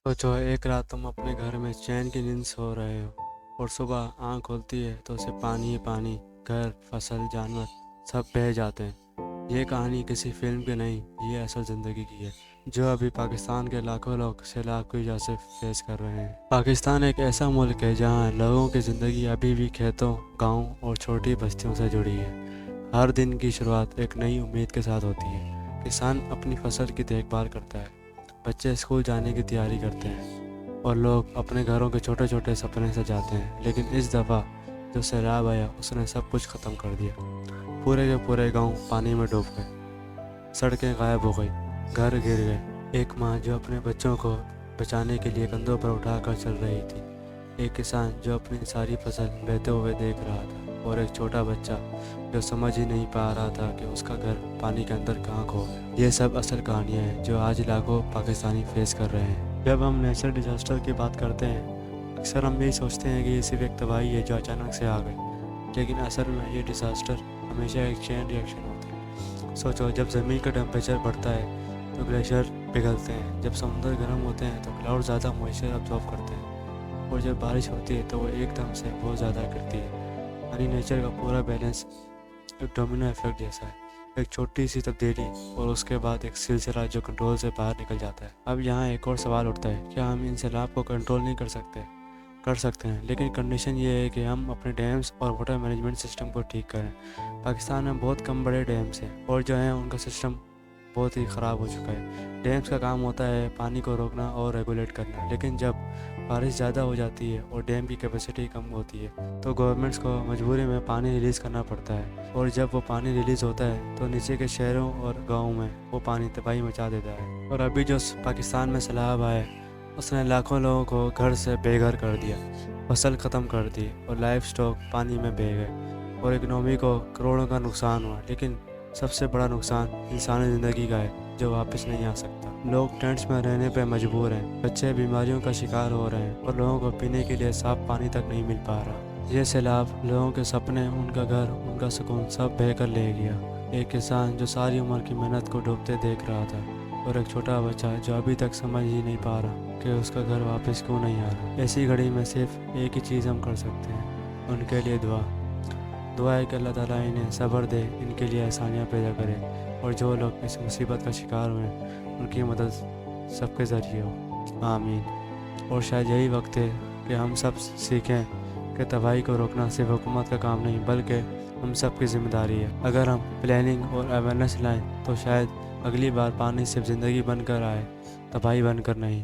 सोचो एक रात तुम अपने घर में चैन की नींद सो रहे हो और सुबह आँख खुलती है तो उसे पानी ही पानी, घर, फसल, जानवर सब बह जाते हैं। ये कहानी किसी फिल्म की नहीं, ये असल ज़िंदगी की है जो अभी पाकिस्तान के लाखों लोग सैलाब की वजह से फेस कर रहे हैं। पाकिस्तान एक ऐसा मुल्क है जहाँ लोगों की ज़िंदगी अभी भी खेतों, गाँव और छोटी बस्तियों से जुड़ी है। हर दिन की शुरुआत एक नई उम्मीद के साथ होती है। किसान अपनी फसल की देखभाल करता है, बच्चे स्कूल जाने की तैयारी करते हैं और लोग अपने घरों के छोटे छोटे सपने सजाते हैं। लेकिन इस दफ़ा जो सैलाब आया उसने सब कुछ ख़त्म कर दिया। पूरे के पूरे गांव पानी में डूब गए, सड़कें गायब हो गई, घर गिर गए। एक माँ जो अपने बच्चों को बचाने के लिए कंधों पर उठाकर चल रही थी, एक किसान जो अपनी सारी फसल बहते हुए देख रहा था, और एक छोटा बच्चा जो समझ ही नहीं पा रहा था कि उसका घर पानी के अंदर कहाँ खो गया। ये सब असल कहानियाँ हैं जो आज लाखों पाकिस्तानी फेस कर रहे हैं। जब हम नेचुरल डिजास्टर की बात करते हैं, अक्सर हम यही सोचते हैं कि ये सिर्फ एक तबाही है जो अचानक से आ गई, लेकिन असल में ये डिजास्टर हमेशा एक चेन रिएक्शन होता है। सोचो, जब ज़मीन का टेम्परेचर बढ़ता है तो ग्लेशियर पिघलते हैं, जब समुद्र गर्म होते हैं तो क्लाउड ज़्यादा मॉइस्चर अब्जॉर्ब करते हैं, और जब बारिश होती है तो वो एकदम से बहुत ज़्यादा गिरती है। यानी नेचर का पूरा बैलेंस एक डोमिनो इफेक्ट जैसा है। एक छोटी सी तब्दीली और उसके बाद एक सिलसिला जो कंट्रोल से बाहर निकल जाता है। अब यहाँ एक और सवाल उठता है, क्या हम इन सैलाब को कंट्रोल नहीं कर सकते? कर सकते हैं, लेकिन कंडीशन ये है कि हम अपने डैम्स और वाटर मैनेजमेंट सिस्टम को ठीक करें। पाकिस्तान में बहुत कम बड़े डैम्स हैं और जो हैं उनका सिस्टम बहुत ही ख़राब हो चुका है। डैम्स का काम होता है पानी को रोकना और रेगुलेट करना, लेकिन जब बारिश ज़्यादा हो जाती है और डैम की कैपेसिटी कम होती है तो गवर्नमेंट्स को मजबूरी में पानी रिलीज़ करना पड़ता है, और जब वो पानी रिलीज़ होता है तो नीचे के शहरों और गाँव में वो पानी तबाही मचा देता है। और अभी जो पाकिस्तान में सैलाब आया उसने लाखों लोगों को घर से बेघर कर दिया, फसल ख़त्म कर दी और लाइफ स्टॉक पानी में बह गए, और इकनॉमी को करोड़ों का नुकसान हुआ। लेकिन सबसे बड़ा नुकसान इंसानी ज़िंदगी का है जो वापस नहीं आ सकता। लोग टेंट्स में रहने पर मजबूर हैं, बच्चे बीमारियों का शिकार हो रहे हैं और लोगों को पीने के लिए साफ पानी तक नहीं मिल पा रहा। ये सैलाब लोगों के सपने, उनका घर, उनका सुकून सब बह कर ले गया। एक किसान जो सारी उम्र की मेहनत को डूबते देख रहा था, और एक छोटा बच्चा जो अभी तक समझ ही नहीं पा रहा कि उसका घर वापस क्यों नहीं आ रहा। ऐसी घड़ी में सिर्फ एक ही चीज़ हम कर सकते हैं, उनके लिए दुआ है कि अल्लाह ताला इन्हें सब्र दे, इनके लिए आसानियाँ पैदा करे, और जो लोग इस मुसीबत का शिकार हुए उनकी मदद सबके ज़रिए हो। आमीन। और शायद यही वक्त है कि हम सब सीखें कि तबाही को रोकना सिर्फ हुकूमत का काम नहीं बल्कि हम सब की जिम्मेदारी है। अगर हम प्लानिंग और अवेयरनेस लाएं तो शायद अगली बार पानी सिर्फ ज़िंदगी बनकर आए, तबाही बनकर नहीं।